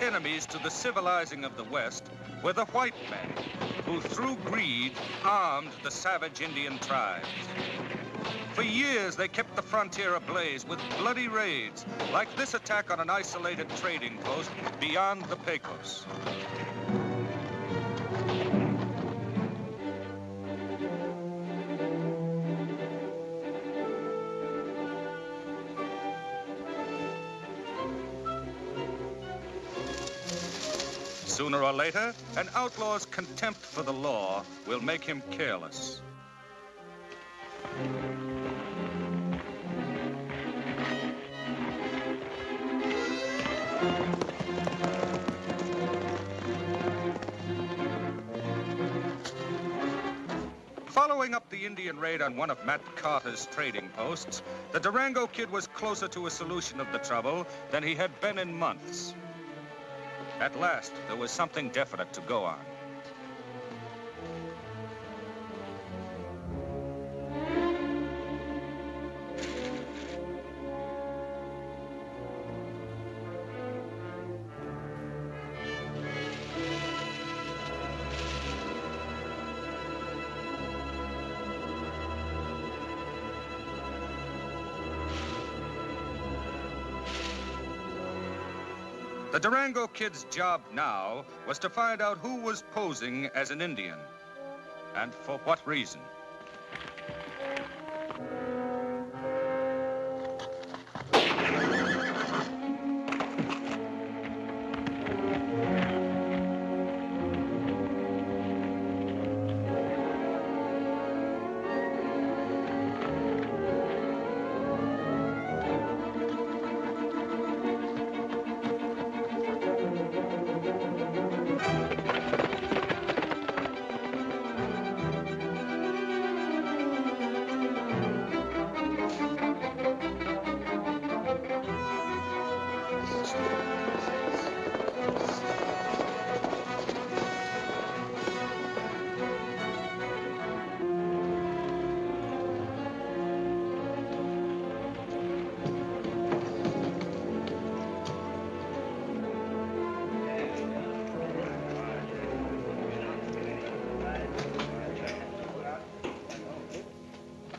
enemies to the civilizing of the West were the white men, who through greed armed the savage Indian tribes. For years, they kept the frontier ablaze with bloody raids, like this attack on an isolated trading post beyond the Pecos. Sooner or later, an outlaw's contempt for the law will make him careless. Following up the Indian raid on one of Matt Carter's trading posts, the Durango Kid was closer to a solution of the trouble than he had been in months. At last, there was something definite to go on. The Durango Kid's job now was to find out who was posing as an Indian, and for what reason.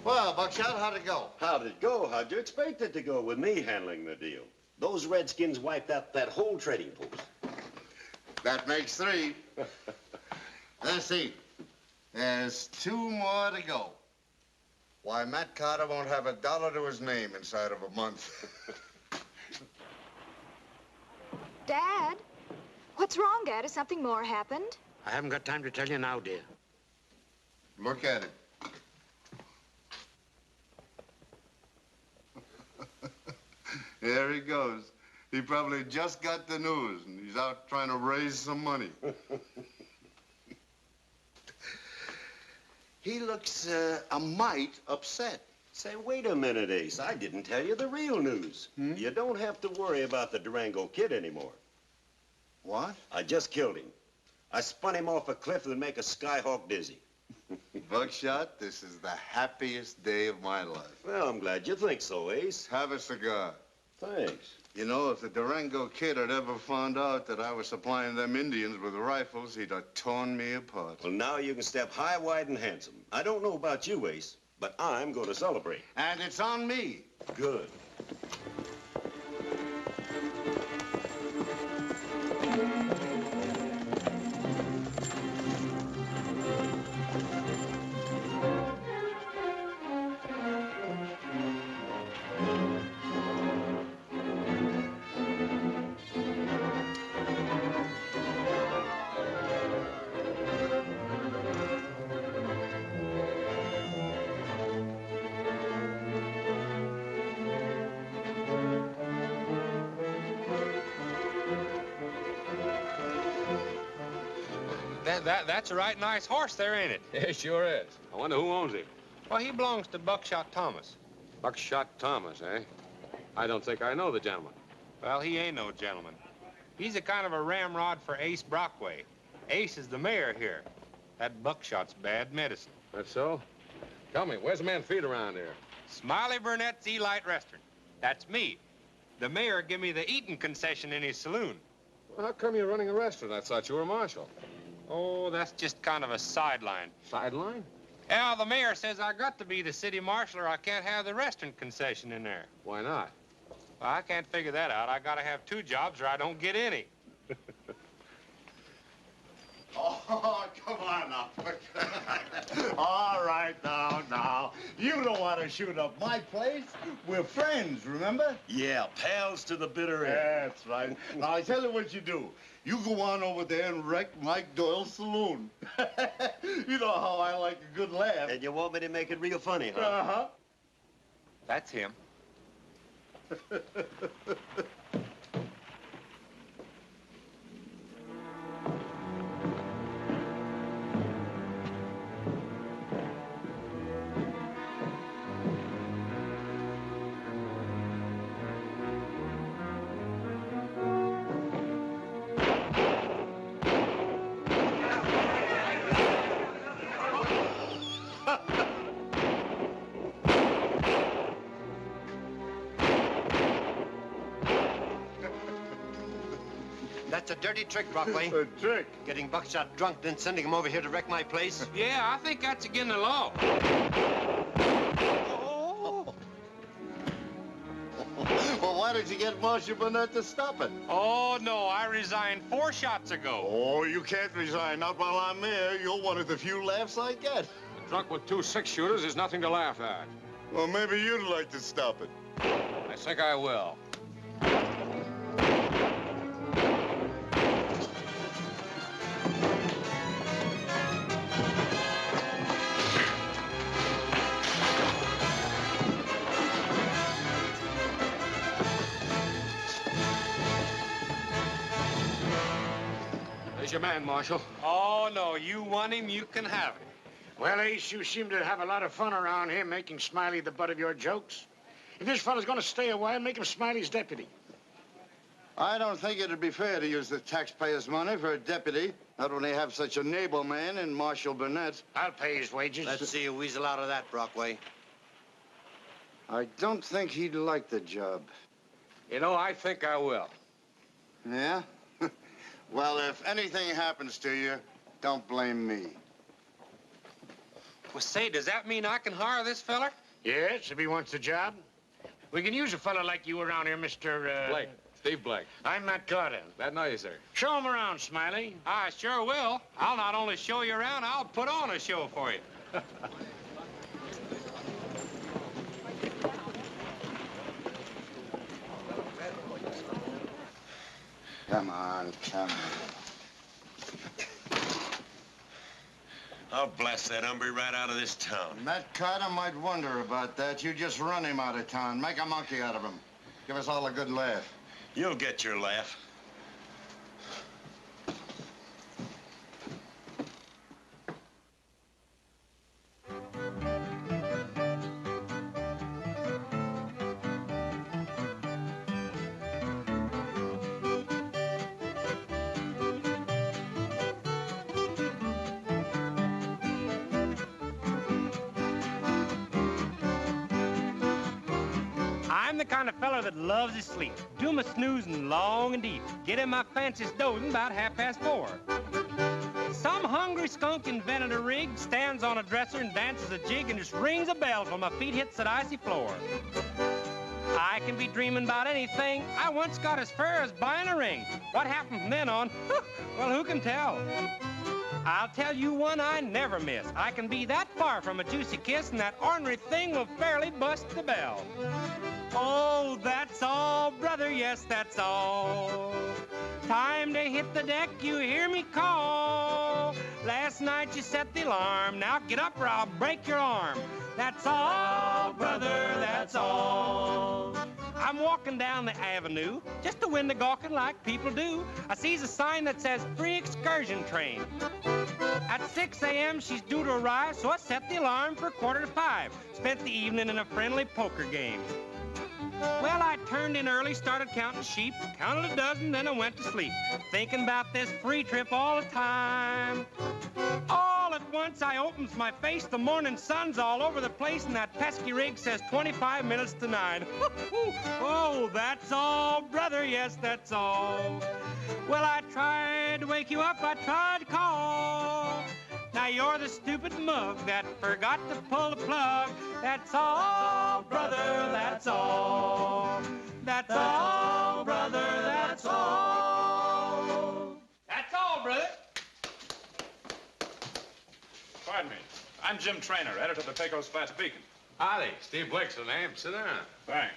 Well, Buckshot, how'd it go? How'd it go? How'd you expect it to go with me handling the deal? Those Redskins wiped out that whole trading post. That makes 3. Let's see. There's 2 more to go. Why, Matt Carter won't have a dollar to his name inside of a month. Dad? What's wrong, Dad? Has something more happened? I haven't got time to tell you now, dear. Look at it. There he goes. He probably just got the news, and he's out trying to raise some money. He looks a mite upset. Say, wait a minute, Ace. I didn't tell you the real news. You don't have to worry about the Durango Kid anymore. What? I just killed him. I spun him off a cliff that'd make a skyhawk dizzy. Buckshot, this is the happiest day of my life. Well, I'm glad you think so, Ace. Have a cigar. Thanks. You know, if the Durango Kid had ever found out that I was supplying them Indians with rifles, he'd have torn me apart. Well, now you can step high, wide, and handsome. I don't know about you, Ace, but I'm going to celebrate. And it's on me. Good. That's a right nice horse there, ain't it? It sure is. I wonder who owns him. Well, he belongs to Buckshot Thomas. Buckshot Thomas, eh? I don't think I know the gentleman. Well, he ain't no gentleman. He's a kind of a ramrod for Ace Brockway. Ace is the mayor here. That Buckshot's bad medicine. That's so? Tell me, where's the man feed around here? Smiley Burnette's Elite Restaurant. That's me. The mayor give me the eating concession in his saloon. Well, how come you're running a restaurant? I thought you were a marshal. Oh, that's just kind of a sideline. Sideline? Yeah, the mayor says I got to be the city marshal or I can't have the restaurant concession in there. Why not? Well, I can't figure that out. I gotta have 2 jobs or I don't get any. Oh, come on now. All right, now. You don't want to shoot up my place. We're friends, remember? Yeah, pals to the bitter end. That's right. Now, I tell you what you do. You go on over there and wreck Mike Doyle's saloon. You know how I like a good laugh. And you want me to make it real funny, huh? Uh-huh. That's him. That's a dirty trick, Brockway. A trick? Getting Buckshot drunk, then sending him over here to wreck my place. Yeah, I think that's against the law. Oh. Well, why did you get Marshal Burnette to stop it? Oh, no, I resigned 4 shots ago. Oh, you can't resign. Not while I'm there. You're one of the few laughs I get. A drunk with 2 6-shooters is nothing to laugh at. Well, maybe you'd like to stop it. I think I will. There's your man, Marshal. Oh, no, you want him, you can have it. Well, Ace, you seem to have a lot of fun around here making Smiley the butt of your jokes. If this fella's gonna stay a while, make him Smiley's deputy. I don't think it'd be fair to use the taxpayers' money for a deputy, not when they have such a naval man in Marshal Burnette. I'll pay his wages. Let's see you weasel out of that, Brockway. I don't think he'd like the job. You know, I think I will. Yeah? Well, if anything happens to you, don't blame me. Well, say, does that mean I can hire this feller? Yes, if he wants the job. We can use a fella like you around here, Mr. Blake. Steve Blake. I'm Matt Carter. Glad to know you, sir. Show him around, Smiley. I sure will. I'll not only show you around, I'll put on a show for you. Come on. I'll blast that hombre right out of this town. Matt Carter might wonder about that. You just run him out of town. Make a monkey out of him. Give us all a good laugh. You'll get your laugh. I'm the kind of feller that loves his sleep. Do my snoozing long and deep. Get in my fanciest dozing about 4:30. Some hungry skunk invented a rig, stands on a dresser and dances a jig and just rings a bell till my feet hits that icy floor. I can be dreaming about anything. I once got as far as buying a ring. What happened from then on? Well, who can tell? I'll tell you one I never miss. I can be that far from a juicy kiss, and that ornery thing will fairly bust the bell. Oh, that's all, brother, yes, that's all. Time to hit the deck, you hear me call. Last night you set the alarm, now get up or I'll break your arm. That's all, brother, that's all. I'm walking down the avenue, just a window gawking like people do. I sees a sign that says free excursion train. At 6 a.m. she's due to arrive, so I set the alarm for 4:45. Spent the evening in a friendly poker game. Well, I turned in early, started counting sheep, counted a dozen, then I went to sleep, thinking about this free trip all the time. All at once once I opens my face, the morning sun's all over the place, and that pesky rig says 25 minutes to 9. Oh, that's all, brother, yes, that's all. Well, I tried to wake you up, I tried to call. Now you're the stupid mug that forgot to pull the plug. That's all, brother, that's all. That's all, brother, that's all. That's all, brother. Pardon me. I'm Jim Traynor, editor of the Pecos Flats Beacon. Howdy. Steve Blake's the name. Sit down. Thanks.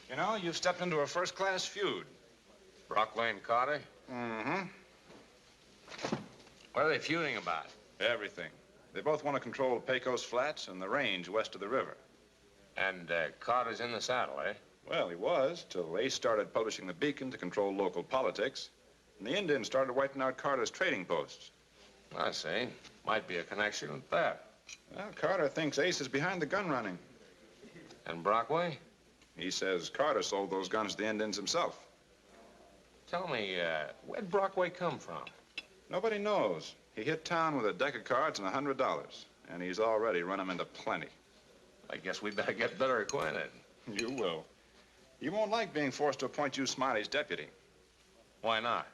You know, you've stepped into a first-class feud. Brockway and Carter? Mm-hmm. What are they feuding about? Everything. They both want to control Pecos Flats and the range west of the river. And Carter's in the saddle, eh? Well, he was, till Ace started publishing the Beacon to control local politics. And the Indians started wiping out Carter's trading posts. I see. Might be a connection with that. Well, Carter thinks Ace is behind the gun running. And Brockway? He says Carter sold those guns to the Indians himself. Tell me, where'd Brockway come from? Nobody knows. He hit town with a deck of cards and $100. And he's already run him into plenty. I guess we better get better acquainted. You will. You won't like being forced to appoint you Smiley's deputy. Why not?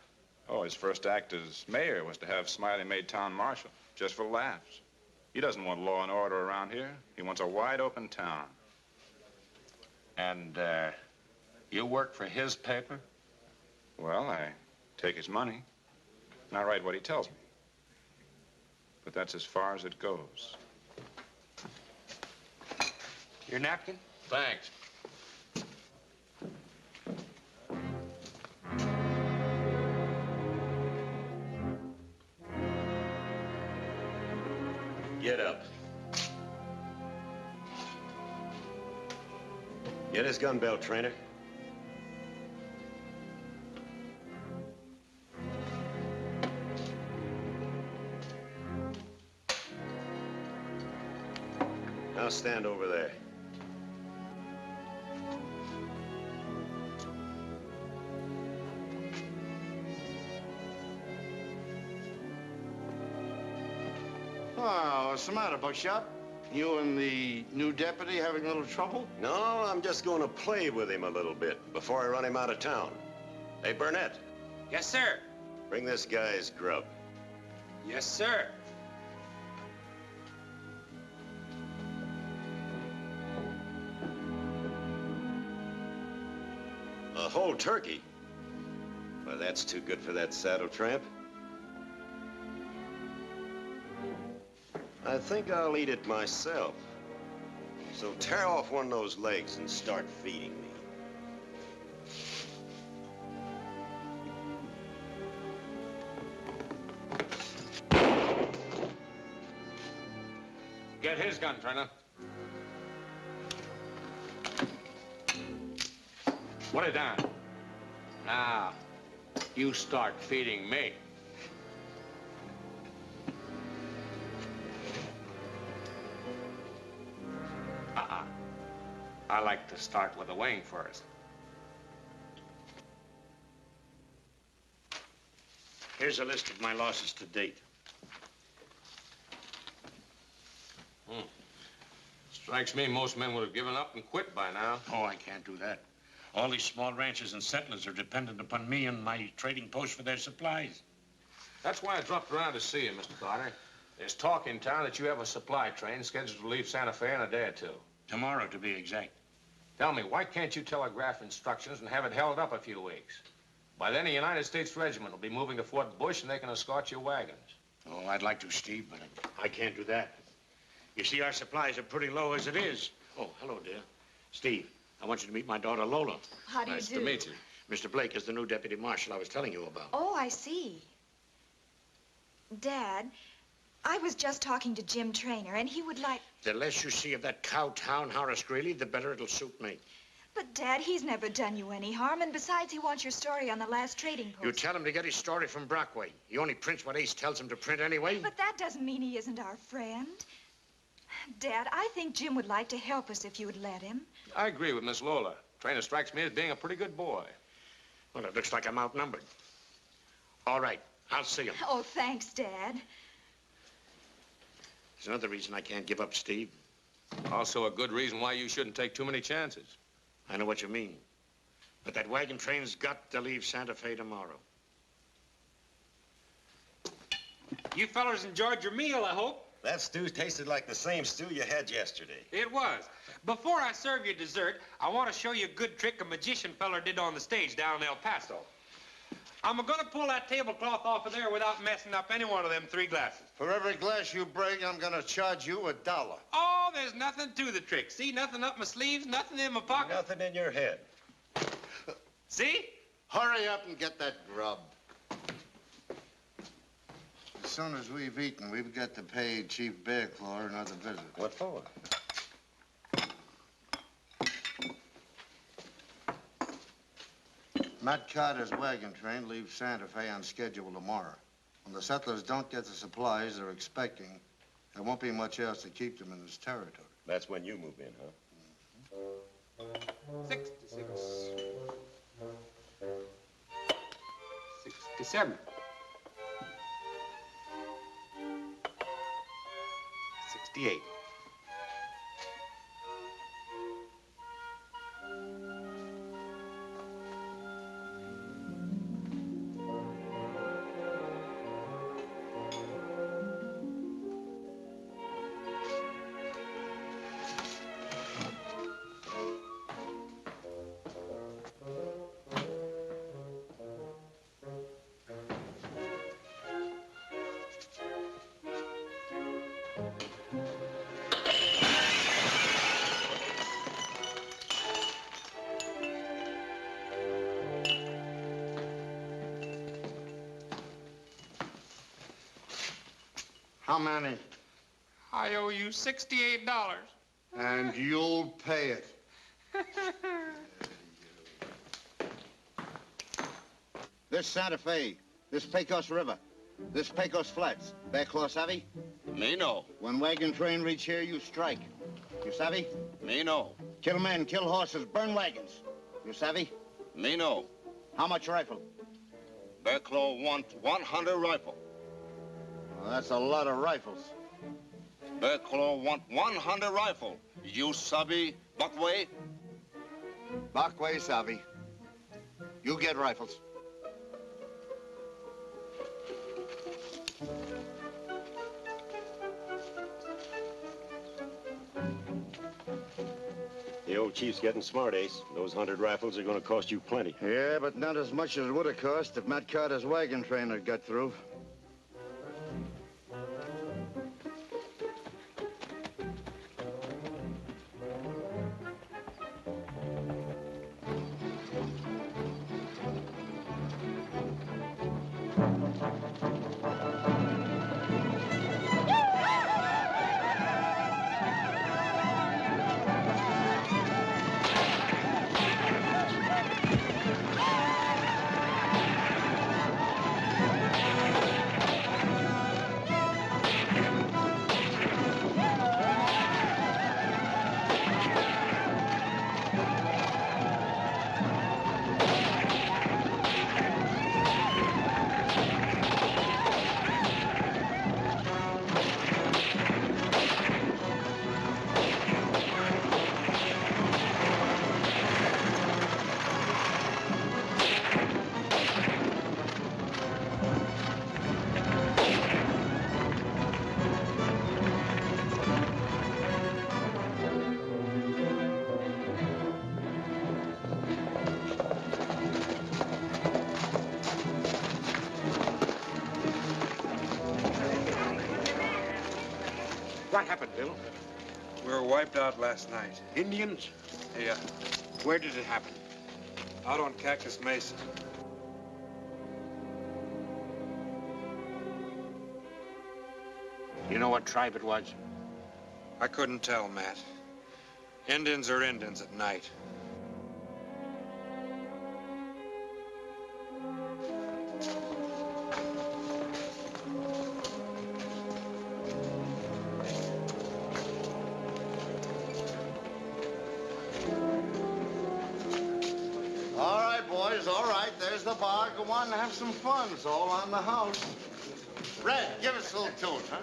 Oh, his first act as mayor was to have Smiley made town marshal, just for laughs. He doesn't want law and order around here. He wants a wide-open town. And, you work for his paper? Well, I take his money, and I write what he tells me. But that's as far as it goes. Your napkin? Thanks. Get up. Get his gun belt, Traynor. Now stand over there. Oh, what's the matter, Buckshot? You and the new deputy having a little trouble? No, I'm just going to play with him a little bit before I run him out of town. Hey, Burnette, Yes, sir. bring this guy's grub. Yes, sir. A whole turkey? Well, that's too good for that saddle tramp. I think I'll eat it myself. So tear off one of those legs and start feeding me. Get his gun, Traynor. Put it down. Now, you start feeding me. I like to start with the wing first. Here's a list of my losses to date. Strikes me most men would have given up and quit by now. Oh, I can't do that. All these small ranchers and settlers are dependent upon me and my trading post for their supplies. That's why I dropped around to see you, Mr. Carter. There's talk in town that you have a supply train scheduled to leave Santa Fe in a day or two. Tomorrow, to be exact. Tell me, why can't you telegraph instructions and have it held up a few weeks? By then, a United States regiment will be moving to Fort Bush, and they can escort your wagons. Oh, I'd like to, Steve, but I can't do that. You see, our supplies are pretty low as it is. Oh, hello, dear. Steve, I want you to meet my daughter, Lola. How do you do? Nice to meet you. Mr. Blake is the new deputy marshal I was telling you about. Oh, I see. Dad, I was just talking to Jim Traynor, and he would like... The less you see of that cow-town Horace Greeley, the better it'll suit me. But, Dad, he's never done you any harm, and besides, he wants your story on the last trading post. You tell him to get his story from Brockway. He only prints what Ace tells him to print anyway. But that doesn't mean he isn't our friend. Dad, I think Jim would like to help us if you would let him. I agree with Miss Lola. Traynor strikes me as being a pretty good boy. Well, it looks like I'm outnumbered. All right, I'll see him. Oh, thanks, Dad. There's another reason I can't give up, Steve. Also a good reason why you shouldn't take too many chances. I know what you mean. But that wagon train's got to leave Santa Fe tomorrow. You fellas enjoyed your meal, I hope. That stew tasted like the same stew you had yesterday. It was. Before I serve you dessert, I want to show you a good trick a magician feller did on the stage down in El Paso. I'm gonna pull that tablecloth off of there without messing up any one of them 3 glasses. For every glass you break, I'm gonna charge you $1. Oh, there's nothing to the trick. See, nothing up my sleeves, nothing in my pocket. Nothing in your head. See? Hurry up and get that grub. As soon as we've eaten, we've got to pay Chief Bearclaw another visit. What for? Matt Carter's wagon train leaves Santa Fe on schedule tomorrow. When the settlers don't get the supplies they're expecting, there won't be much else to keep them in this territory. That's when you move in, huh? 66. 67. 68. How many? I owe you $68. And you'll pay it. This Santa Fe, this Pecos River, this Pecos Flats. Bearclaw, savvy? Me no. When wagon train reach here, you strike. You savvy? Me no. Kill men, kill horses, burn wagons. You savvy? Me no. How much rifle? Bearclaw want 100 rifle. Well, that's a lot of rifles. Bearclaw want 100 rifle. You sabi, Brockway? Brockway, savvy. You get rifles. The old chief's getting smart, Ace. Those 100 rifles are going to cost you plenty. Yeah, but not as much as it would have cost if Matt Carter's wagon train had got through. What happened, Bill? We were wiped out last night. Indians? Yeah, Where did it happen? out on Cactus Mesa. You know what tribe it was? I couldn't tell, Matt. Indians are Indians at night. All right, boys, all right. There's Where's the bar? Go on and have some fun. It's all on the house. Red, give us a little tune, huh?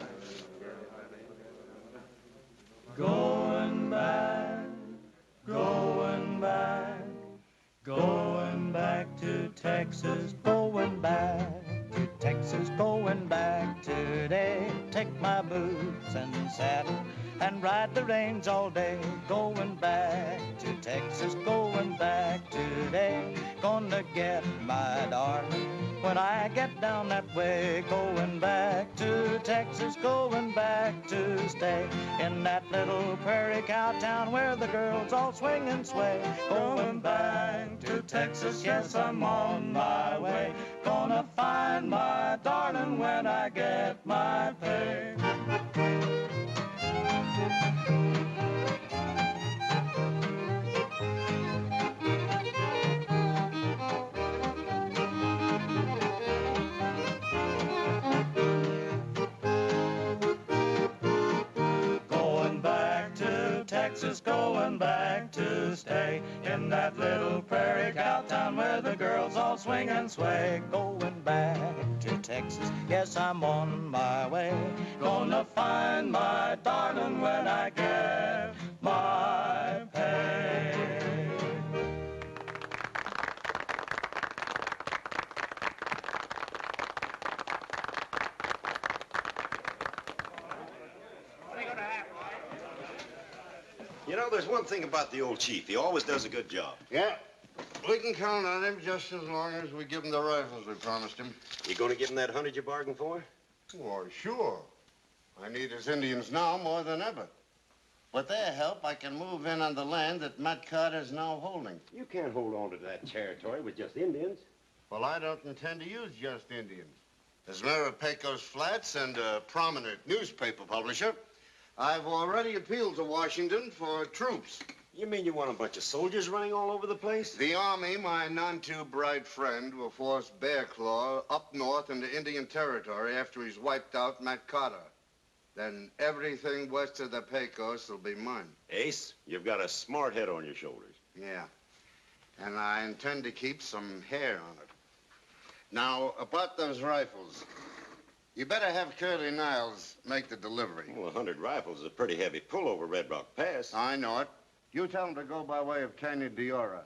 Going back, going back, going back to Texas, going back to Texas, going back today. Take my boots and saddle and ride the range all day. Going back to Texas, going back today. Gonna get my darling when I get down that way. Going back to Texas, going back to stay in that little prairie cow town where the girls all swing and sway. Going back to Texas, yes, I'm on my way. Gonna find my darling when I get my pay. Texas, going back to stay in that little prairie cow town where the girls all swing and sway. Going back to Texas, yes, I'm on my way. Gonna find my darling when I get my pay. You know, there's one thing about the old chief. He always does a good job. Yeah, we can count on him just as long as we give him the rifles we promised him. You gonna give him that 100 you bargained for? Why, sure. I need his Indians now more than ever. With their help, I can move in on the land that Matt Carter's now holding. You can't hold on to that territory with just Indians. Well, I don't intend to use just Indians. As mayor of Pecos Flats and a prominent newspaper publisher, I've already appealed to Washington for troops. You mean you want a bunch of soldiers running all over the place? The Army, my none-too-bright friend, will force Bear Claw up north into Indian Territory after he's wiped out Matt Carter. Then everything west of the Pecos will be mine. Ace, you've got a smart head on your shoulders. Yeah. And I intend to keep some hair on it. Now, about those rifles. You better have Curly Niles make the delivery. Well, 100 rifles is a pretty heavy pull over Red Rock Pass. I know it. You tell them to go by way of Canyon Diora.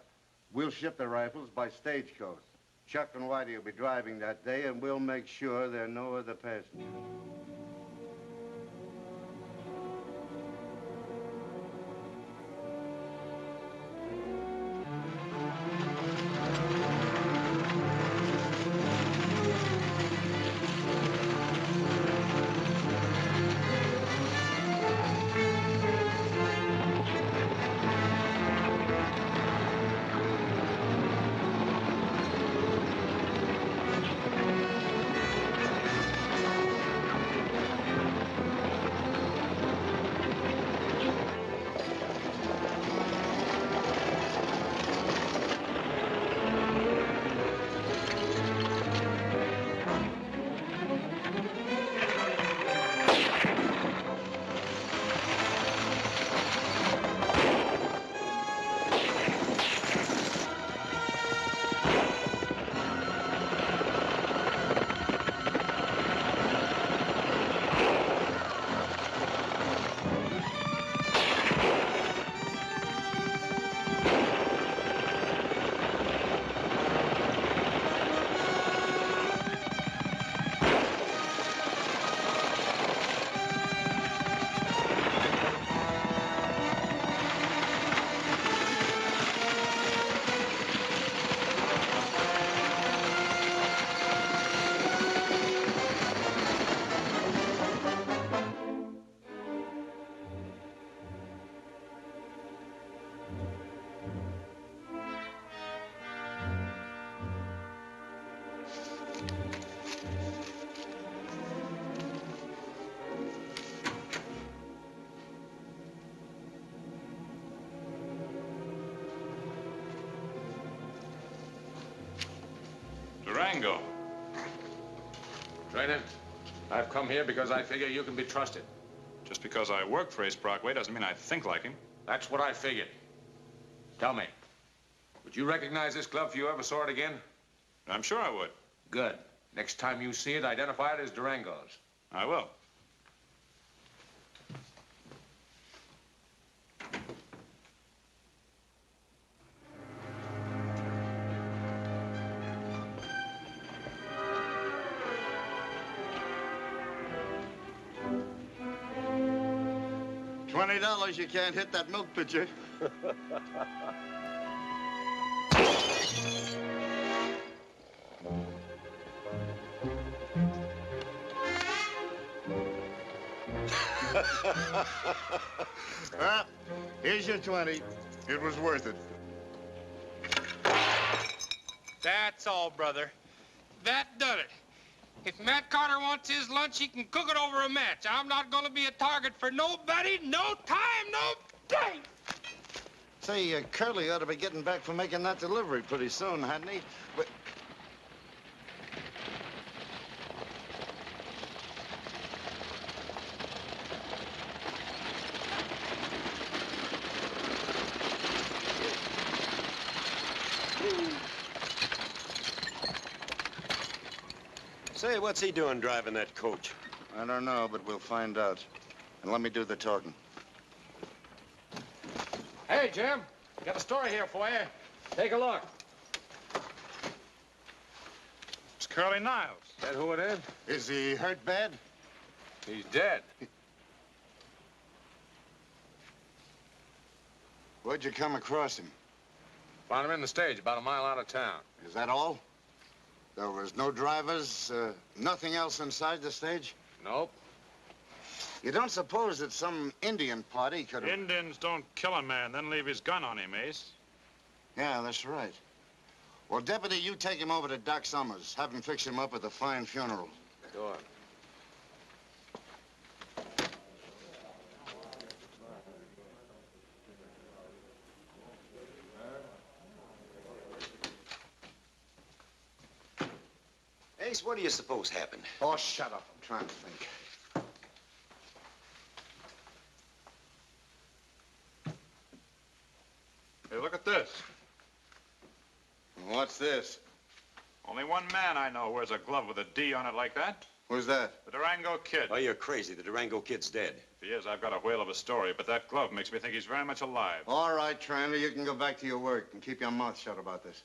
We'll ship the rifles by stagecoach. Chuck and Whitey will be driving that day, and we'll make sure there are no other passengers. Durango. Traynor, I've come here because I figure you can be trusted. Just because I work for Ace Brockway doesn't mean I think like him. That's what I figured. Tell me, would you recognize this glove if you ever saw it again? I'm sure I would. Good. Next time you see it, identify it as Durango's. I will. $20, you can't hit that milk pitcher. Well, here's your 20. It was worth it. That's all, brother. That done it. If Matt Carter wants his lunch, he can cook it over a match. I'm not going to be a target for nobody, no time, no day. Say, Curly ought to be getting back from making that delivery pretty soon, hadn't he? But... Say, what's he doing driving that coach? I don't know, but we'll find out. And let me do the talking. Hey, Jim. Got a story here for you. Take a look. It's Curly Niles. That who it is? Is he hurt bad? He's dead. Where'd you come across him? Found him in the stage about a mile out of town. Is that all? There was no drivers, nothing else inside the stage? Nope. You don't suppose that some Indian party could have... Indians don't kill a man, then leave his gun on him, Ace. Yeah, that's right. Well, Deputy, you take him over to Doc Summers. Have him fix him up with a fine funeral. Go on. Ace, what do you suppose happened? Oh, shut up. I'm trying to think. Hey, look at this. What's this? Only one man I know wears a glove with a D on it like that. Who's that? The Durango Kid. Oh, you're crazy. The Durango Kid's dead. If he is, I've got a whale of a story, but that glove makes me think he's very much alive. All right, Traynor, you can go back to your work and keep your mouth shut about this.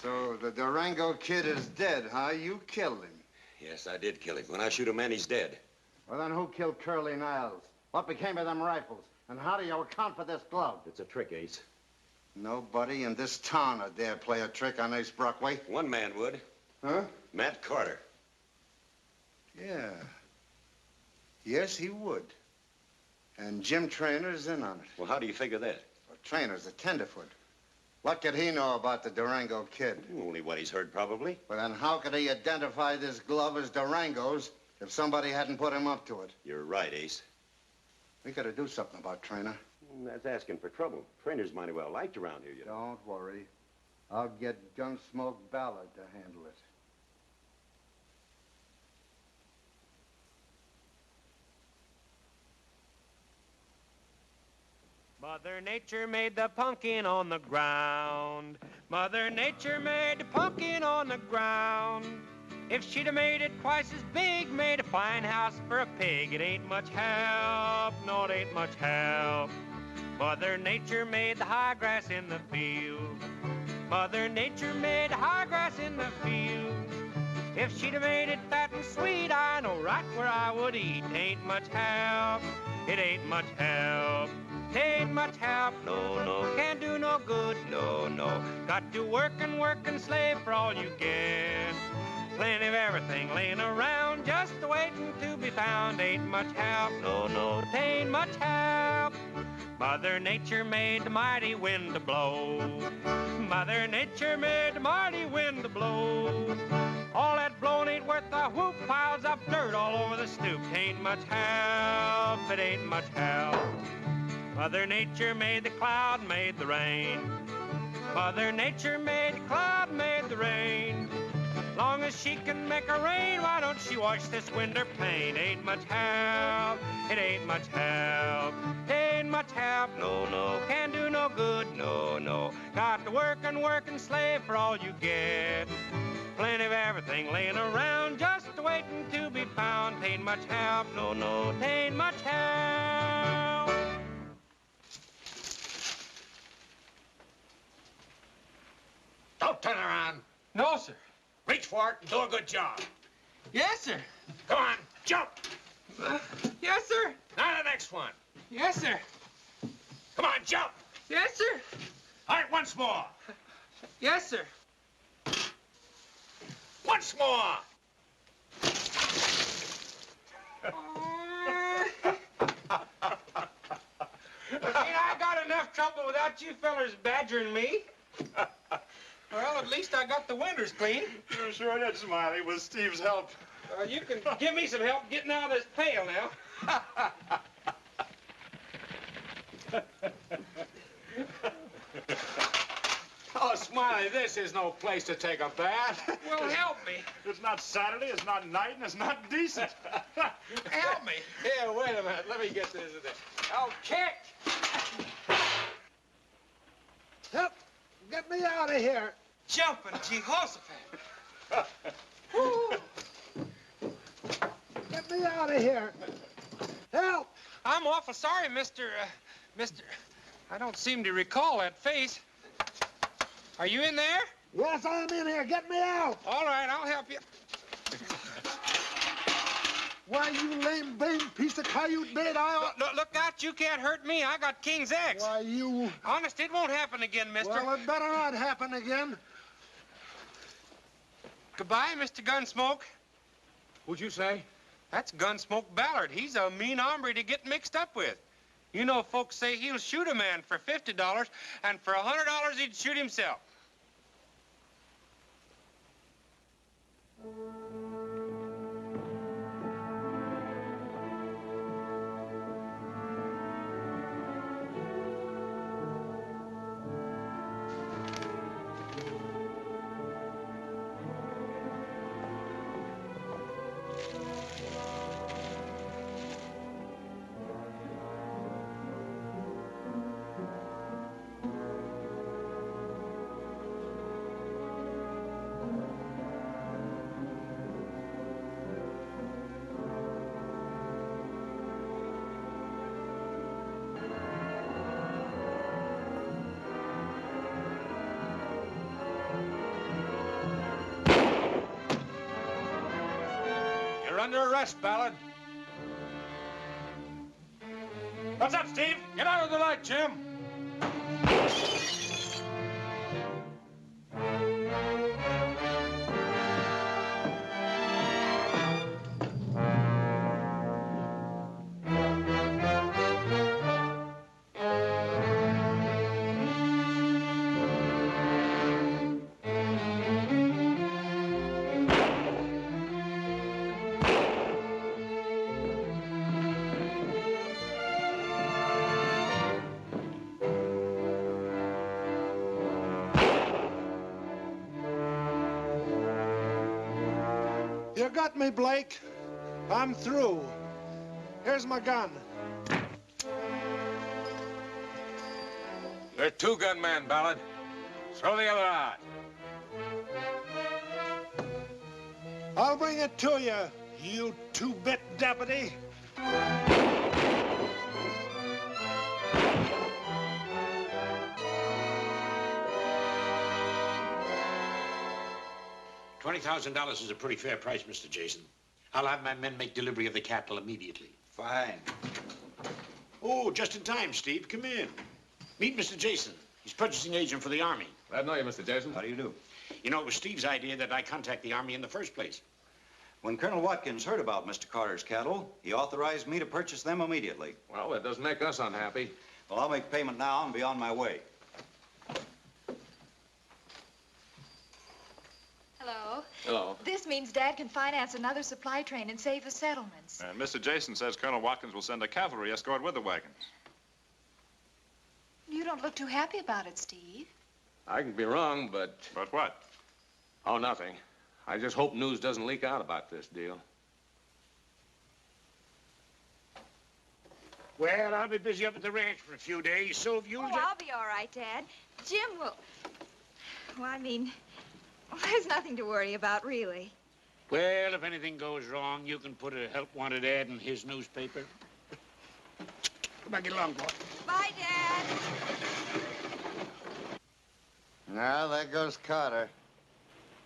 So the Durango Kid is dead, huh? You killed him. Yes, I did kill him. When I shoot a man, he's dead. Well, then who killed Curly Niles? What became of them rifles? And how do you account for this glove? It's a trick, Ace. Nobody in this town would dare play a trick on Ace Brockway. One man would. Huh? Matt Carter. Yeah. Yes, he would. And Jim Traynor's in on it. Well, how do you figure that? Well, Traynor's a tenderfoot. What could he know about the Durango Kid? Only what he's heard, probably. Well, then how could he identify this glove as Durango's if somebody hadn't put him up to it? You're right, Ace. We gotta do something about Traynor. That's asking for trouble. Trainor's mighty well liked around here, you know. Don't worry. I'll get Gunsmoke Ballard to handle it. Mother Nature made the pumpkin on the ground. Mother Nature made the pumpkin on the ground. If she'd have made it twice as big, made a fine house for a pig, it ain't much help, no, it ain't much help. Mother Nature made the high grass in the field. Mother Nature made the high grass in the field. If she'd have made it fat and sweet, I know right where I would eat. Ain't much help, it ain't much help. Ain't much help, no, no, can't do no good, no, no. Got to work and slave for all you get. Plenty of everything laying around, just waiting to be found. Ain't much help, no, no, ain't much help. Mother Nature made the mighty wind to blow. Mother Nature made the mighty wind to blow. All that blowing ain't worth a whoop, piles of dirt all over the stoop. Ain't much help, it ain't much help. Mother Nature made the cloud, made the rain. Mother Nature made the cloud, made the rain. Long as she can make a rain, why don't she wash this winter pane? Ain't much help, it ain't much help. Ain't much help, no, no. Can't do no good, no, no. Got to work and slave for all you get. Plenty of everything laying around, just waiting to be found. Tain't much help, no, no, tain't much help. Don't turn around. No, sir. Reach for it and do a good job. Yes, sir. Come on, jump. Yes, sir. Now the next one. Yes, sir. Come on, jump. Yes, sir. All right, once more. Yes, sir. Once more. Ain't I got enough trouble without you fellers badgering me? Well, at least I got the windows clean. You sure did, Smiley, with Steve's help. You can give me some help getting out of this pail now. Oh, Smiley, this is no place to take a bath. Well, help me. It's not Saturday, it's not night, and it's not decent. Help me. Here, wait a minute. Let me get this. Oh, kick. Help! Get me out of here! Jumping Jehoshaphat. Get me out of here! Help! I'm awful sorry, Mr. I don't seem to recall that face. Are you in there? Yes, I'm in here. Get me out! All right, I'll help you. Why, you lame, bane piece of coyote bait, Look out, you can't hurt me. I got King's X. Why, you... Honest, it won't happen again, mister. Well, it better not happen again. Goodbye, Mr. Gunsmoke. What'd you say? That's Gunsmoke Ballard. He's a mean hombre to get mixed up with. You know, folks say he'll shoot a man for $50, and for $100 he'd shoot himself. You're under arrest, Ballard. What's up, Steve? Get out of the light, Jim. You got me, Blake. I'm through. Here's my gun. You're a two-gun man, Ballard. Throw the other out. I'll bring it to you, you two-bit deputy. $20,000 is a pretty fair price, Mr. Jason. I'll have my men make delivery of the cattle immediately. Fine. Oh, just in time, Steve. Come in. Meet Mr. Jason. He's purchasing agent for the Army. Glad to know you, Mr. Jason. How do you do? You know, it was Steve's idea that I contact the Army in the first place. When Colonel Watkins heard about Mr. Carter's cattle, he authorized me to purchase them immediately. Well, that doesn't make us unhappy. Well, I'll make payment now and be on my way. Hello. Hello. This means Dad can finance another supply train and save the settlements. And Mr. Jason says Colonel Watkins will send a cavalry escort with the wagons. You don't look too happy about it, Steve. I can be wrong, but... But what? Oh, nothing. I just hope news doesn't leak out about this deal. Well, I'll be busy up at the ranch for a few days, so if you'll... Oh, I'll be all right, Dad. Jim will... Well, I mean, there's nothing to worry about, really. Well, if anything goes wrong, you can put a help-wanted ad in his newspaper. Come on, get along, boy. Bye, Dad. Now, there goes Carter.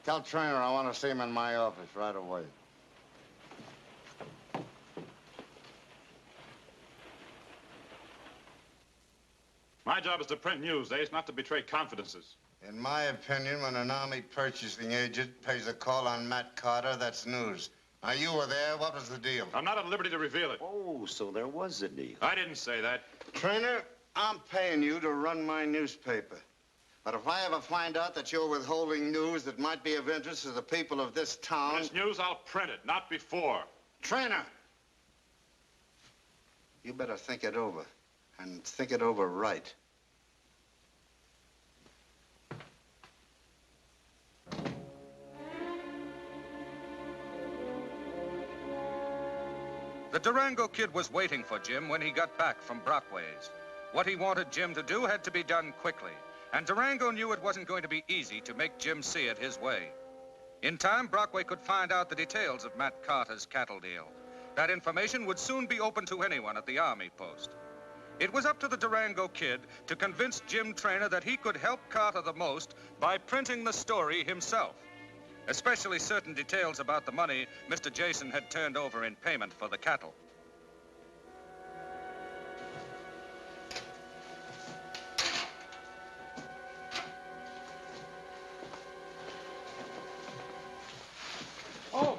Tell Traynor I want to see him in my office right away. My job is to print news, Ace, not to betray confidences. In my opinion, when an army purchasing agent pays a call on Matt Carter, that's news. Now, you were there. What was the deal? I'm not at liberty to reveal it. Oh, so there was a deal. I didn't say that. Traynor, I'm paying you to run my newspaper. But if I ever find out that you're withholding news that might be of interest to the people of this town... When it's news, I'll print it, not before. Traynor! You better think it over, and think it over right. The Durango Kid was waiting for Jim when he got back from Brockway's. What he wanted Jim to do had to be done quickly, and Durango knew it wasn't going to be easy to make Jim see it his way. In time, Brockway could find out the details of Matt Carter's cattle deal. That information would soon be open to anyone at the Army post. It was up to the Durango Kid to convince Jim Traynor that he could help Carter the most by printing the story himself, especially certain details about the money Mr. Jason had turned over in payment for the cattle. Oh,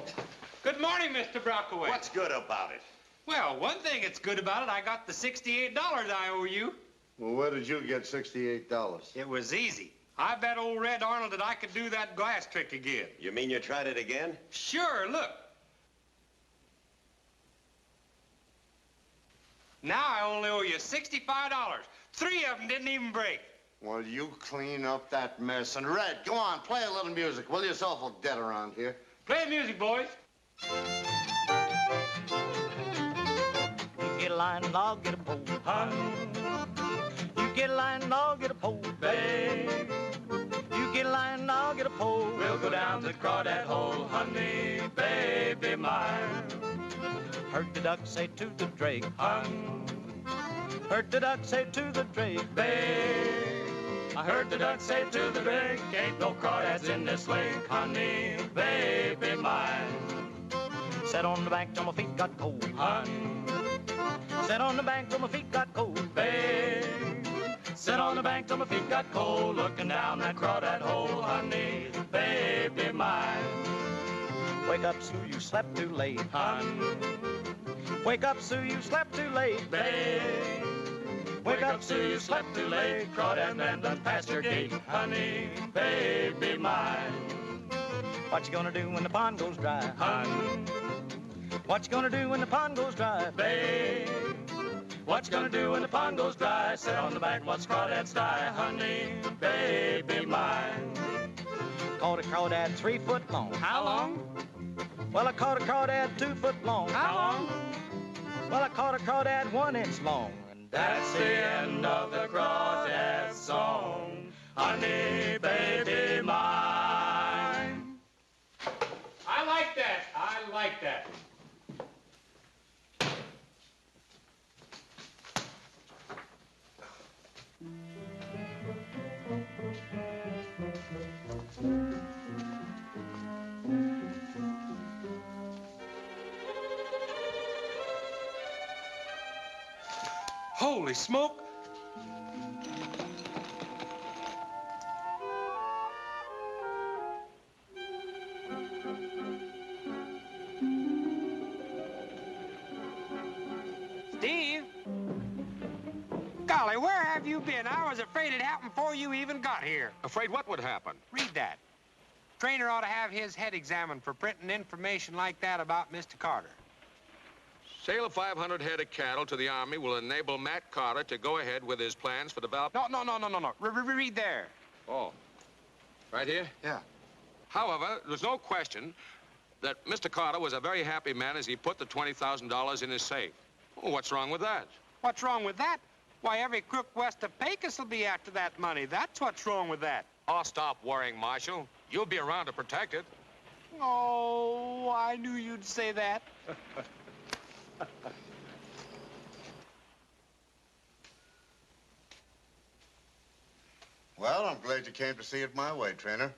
good morning, Mr. Brockway. What's good about it? Well, one thing that's good about it, I got the $68 I owe you. Well, where did you get $68? It was easy. I bet old Red Arnold that I could do that glass trick again. You mean you tried it again? Sure, look. Now I only owe you $65. 3 of them didn't even break. Well, you clean up that mess. And Red, go on, play a little music. Will you? It's awful dead around here. Play music, boys. You get a line and I'll get a pole, hun. You get a line and I'll get a pole, babe. You get a line and I'll get a pole. We'll go down to the crawdad hole, honey, baby mine. Heard the duck say to the drake, hun. Heard the duck say to the drake, babe. I heard the duck say to the drake, ain't no crawdads in this lake, honey, baby mine. Sat on the bank till my feet got cold, hun. Sat on the bank till my feet got cold, babe. Sat on the bank till my feet got cold, looking down that crawdad hole, honey, baby mine. Wake up, Sue, you slept too late, hun. Wake up, Sue, you slept too late, babe. Wake up, Sue, you slept too late. Crawdad man done past your gate, honey, baby mine. What you gonna do when the pond goes dry, hun? What you gonna do when the pond goes dry, babe? What you gonna do when the pond goes dry? Sit on the bank, watch crawdads die, honey, baby mine. Caught a crawdad 3 foot long. How long? Well, I caught a crawdad 2 foot long. How long? Well, I caught a crawdad 1 inch long. And that's the end of the crawdad song, honey, baby mine. I like that. I like that. Holy smoke! Steve? Golly, where have you been? I was afraid it happened before you even got here. Afraid what would happen? Read that. Traynor ought to have his head examined for printing information like that about Mr. Carter. Sale of 500 head of cattle to the Army will enable Matt Carter to go ahead with his plans for development. No. Read there. Oh. Right here? Yeah. However, there's no question that Mr. Carter was a very happy man as he put the $20,000 in his safe. Well, what's wrong with that? What's wrong with that? Why, every crook west of Pecos will be after that money. That's what's wrong with that. Oh, stop worrying, Marshal. You'll be around to protect it. Oh, I knew you'd say that. Well, I'm glad you came to see it my way, Traynor.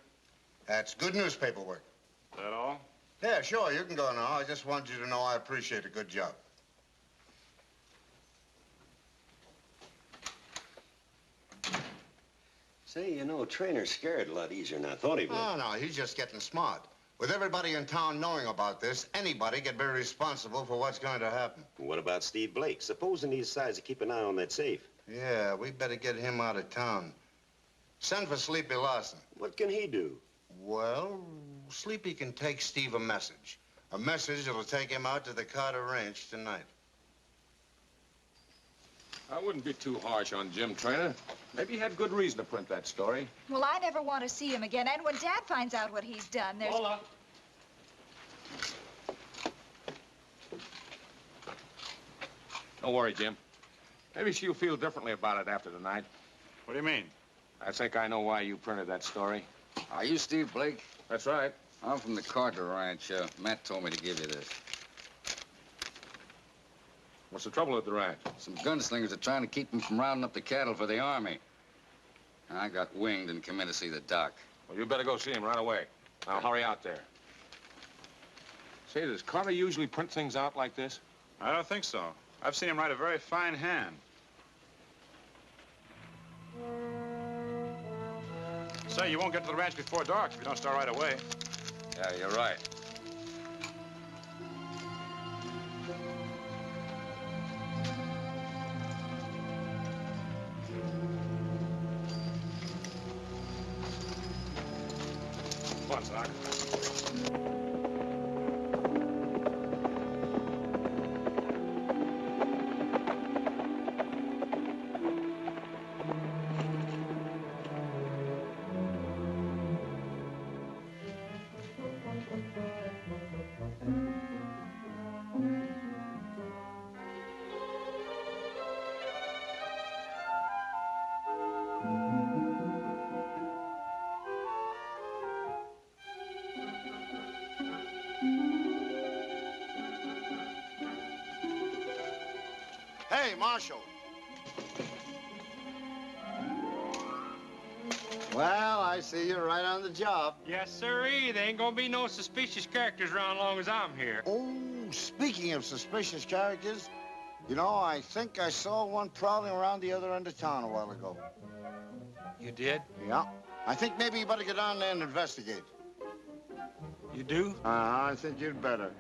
That's good newspaper work. That all? Yeah, sure, you can go now. I just want you to know I appreciate a good job. Say, you know, Traynor's scared a lot easier than I thought he would. Oh, no, he's just getting smart. With everybody in town knowing about this, anybody can be responsible for what's going to happen. What about Steve Blake? Supposing he decides to keep an eye on that safe. Yeah, we better get him out of town. Send for Sleepy Larsen. What can he do? Well, Sleepy can take Steve a message. A message that'll take him out to the Carter Ranch tonight. I wouldn't be too harsh on Jim Traynor. Maybe he had good reason to print that story. Well, I never want to see him again. And when Dad finds out what he's done, there's... Lola. Don't worry, Jim. Maybe she'll feel differently about it after tonight. What do you mean? I think I know why you printed that story. Are you Steve Blake? That's right. I'm from the Carter Ranch. Matt told me to give you this. What's the trouble at the ranch? Some gunslingers are trying to keep him from rounding up the cattle for the Army. I got winged and come in to see the doc. Well, you better go see him right away. I'll hurry out there. Say, does Carter usually print things out like this? I don't think so. I've seen him write a very fine hand. Say, you won't get to the ranch before dark if you don't start right away. Yeah, you're right. Come on, Doc. Hey, Marshal. Well, I see you're right on the job. Yes, sirree. There ain't gonna be no suspicious characters around long as I'm here. Oh, speaking of suspicious characters, you know, I think I saw one prowling around the other end of town a while ago. You did? Yeah. I think maybe you better get down there and investigate. You do? I think you'd better.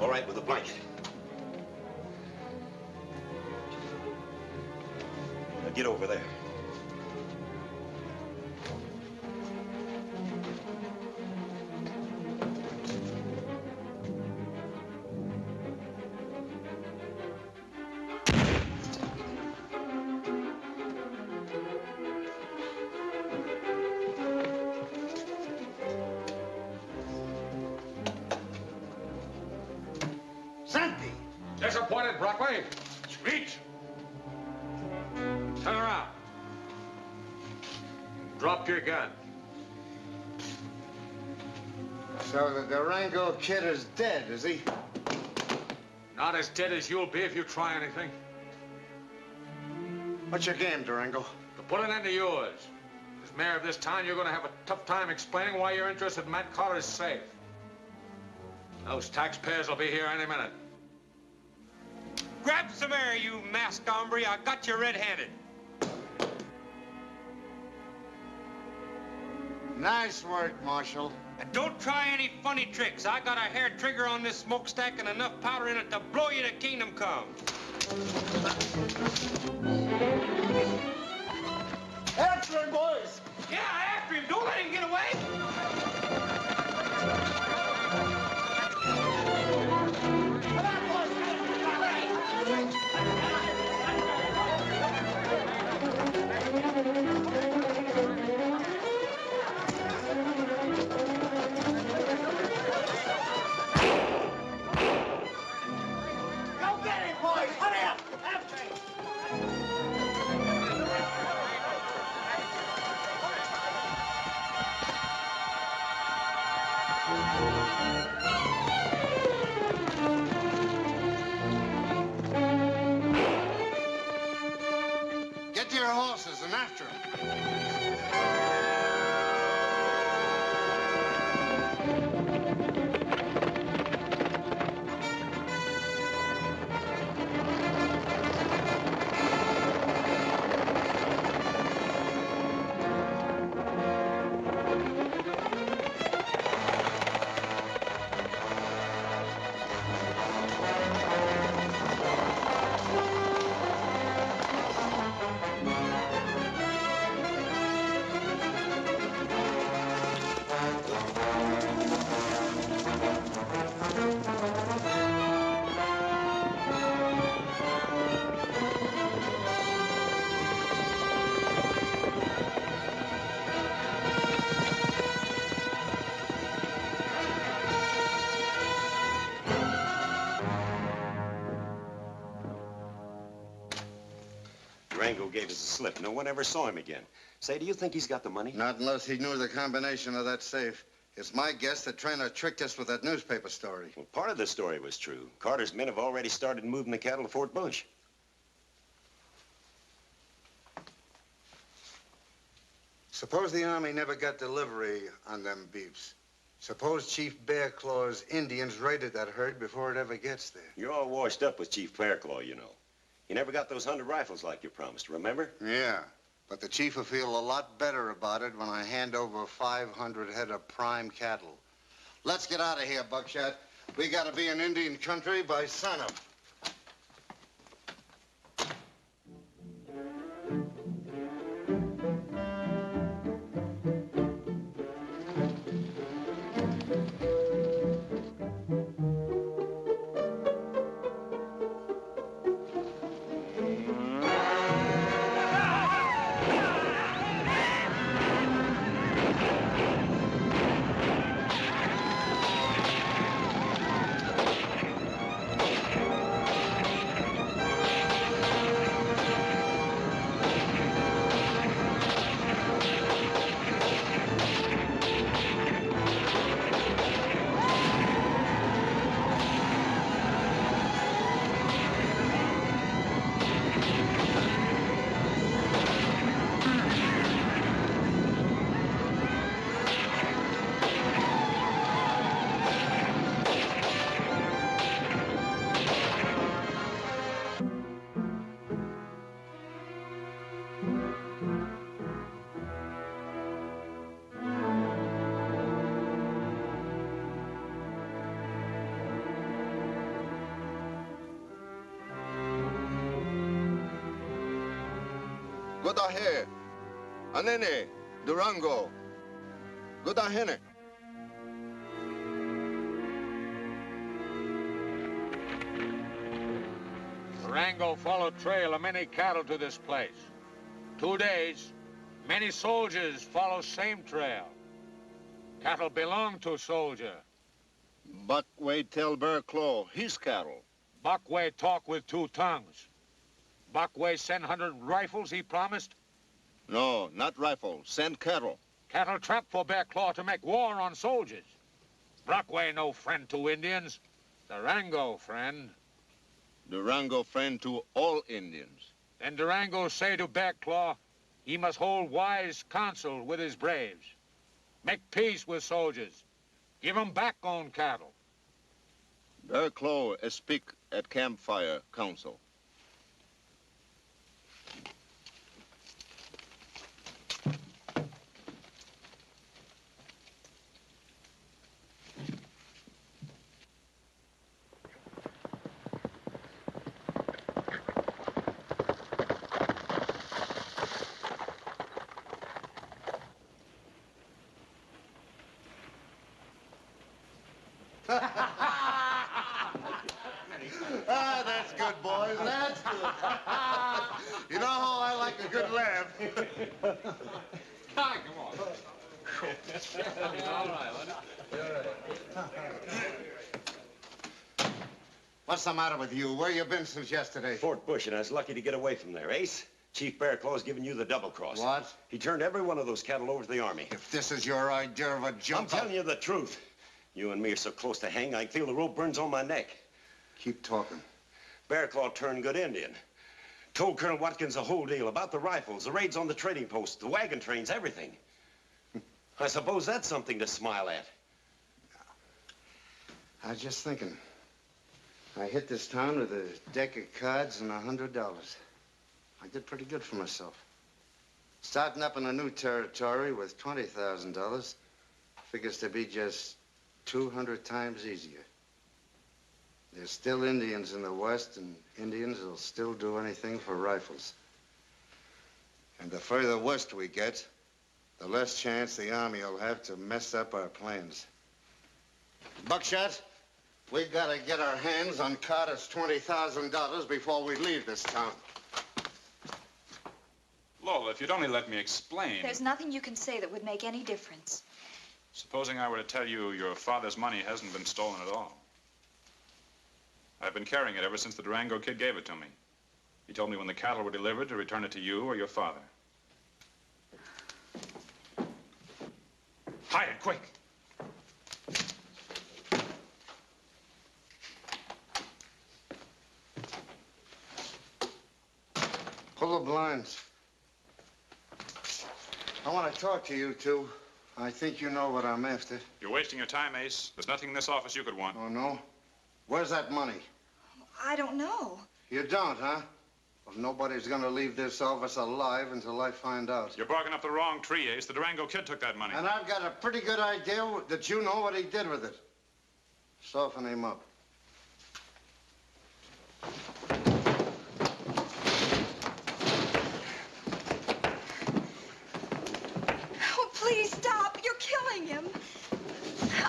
All right, with a blanket. Now get over there. Disappointed, Brockway? Speech. Turn around. Drop your gun. So the Durango Kid is dead, is he? Not as dead as you'll be if you try anything. What's your game, Durango? To put an end to yours. As mayor of this town, you're going to have a tough time explaining why you're interested in Matt Carter's safe. Those taxpayers will be here any minute. Grab some air, you masked hombre. I got you red-handed. Nice work, Marshal. And don't try any funny tricks. I got a hair trigger on this smokestack and enough powder in it to blow you to kingdom come. After him, boys! Yeah, after him. Don't let him get away. Get to your horses and after them. Durango gave us a slip. No one ever saw him again. Say, do you think he's got the money? Not unless he knew the combination of that safe. It's my guess that Traynor tricked us with that newspaper story. Well, part of the story was true. Carter's men have already started moving the cattle to Fort Bush. Suppose the Army never got delivery on them beefs. Suppose Chief Bear Claw's Indians raided that herd before it ever gets there. You're all washed up with Chief Bear Claw, you know. You never got those 100 rifles like you promised, remember? Yeah, but the chief will feel a lot better about it when I hand over 500 head of prime cattle. Let's get out of here, Buckshot. We gotta be in Indian country by sunup. Godahe, Anene, Durango, Godahene. Durango followed trail of many cattle to this place. 2 days, many soldiers follow same trail. Cattle belong to soldier. Brockway tell Bear Claw his cattle. Brockway talk with 2 tongues. Brockway send 100 rifles he promised. No, not rifle. Send cattle. Cattle trap for Bear Claw to make war on soldiers. Brockway no friend to Indians. Durango friend. Durango friend to all Indians. Then Durango say to Bear Claw, he must hold wise counsel with his braves. Make peace with soldiers. Give 'em back on cattle. Bear Claw speak at campfire council. You know how I like a good laugh. Come on. All right, What's the matter with you? Where you been since yesterday? Fort Bush, and I was lucky to get away from there. Ace, Chief Bear Claw's giving you the double cross. What? He turned every one of those cattle over to the Army. If this is your idea of a jump... I'm telling you the truth. You and me are so close to hang, I can feel the rope burns on my neck. Keep talking. Bear Claw turned good Indian. Told Colonel Watkins the whole deal about the rifles, the raids on the trading posts, the wagon trains, everything. I suppose that's something to smile at. I was just thinking. I hit this town with a deck of cards and $100. I did pretty good for myself. Starting up in a new territory with $20,000 figures to be just 200 times easier. There's still Indians in the West, and Indians will still do anything for rifles. And the further west we get, the less chance the Army will have to mess up our plans. Buckshot, we gotta get our hands on Carter's $20,000 before we leave this town. Lola, if you'd only let me explain. There's nothing you can say that would make any difference. Supposing I were to tell you your father's money hasn't been stolen at all. I've been carrying it ever since the Durango Kid gave it to me. He told me when the cattle were delivered to return it to you or your father. Hide it, quick! Pull the blinds. I want to talk to you two. I think you know what I'm after. You're wasting your time, Ace. There's nothing in this office you could want. Oh, no? Where's that money? I don't know. You don't, huh? Well, nobody's gonna leave this office alive until I find out. You're barking up the wrong tree, Ace. The Durango Kid took that money. And I've got a pretty good idea that you know what he did with it. Soften him up. Oh, please stop. You're killing him.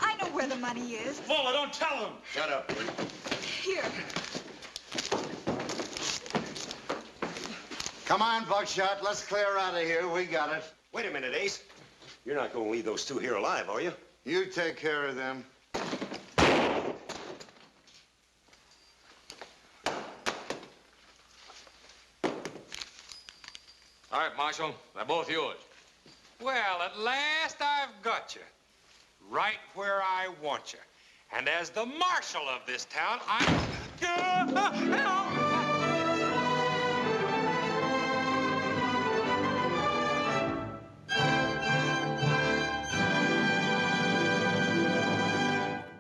I know where the money is. Lola, don't tell him. Shut up. Here. Come on, Buckshot. Let's clear out of here. We got it. Wait a minute, Ace. You're not going to leave those two here alive, are you? You take care of them. All right, Marshal, they're both yours. Well, at last I've got you. Right where I want you. And as the marshal of this town, I'm...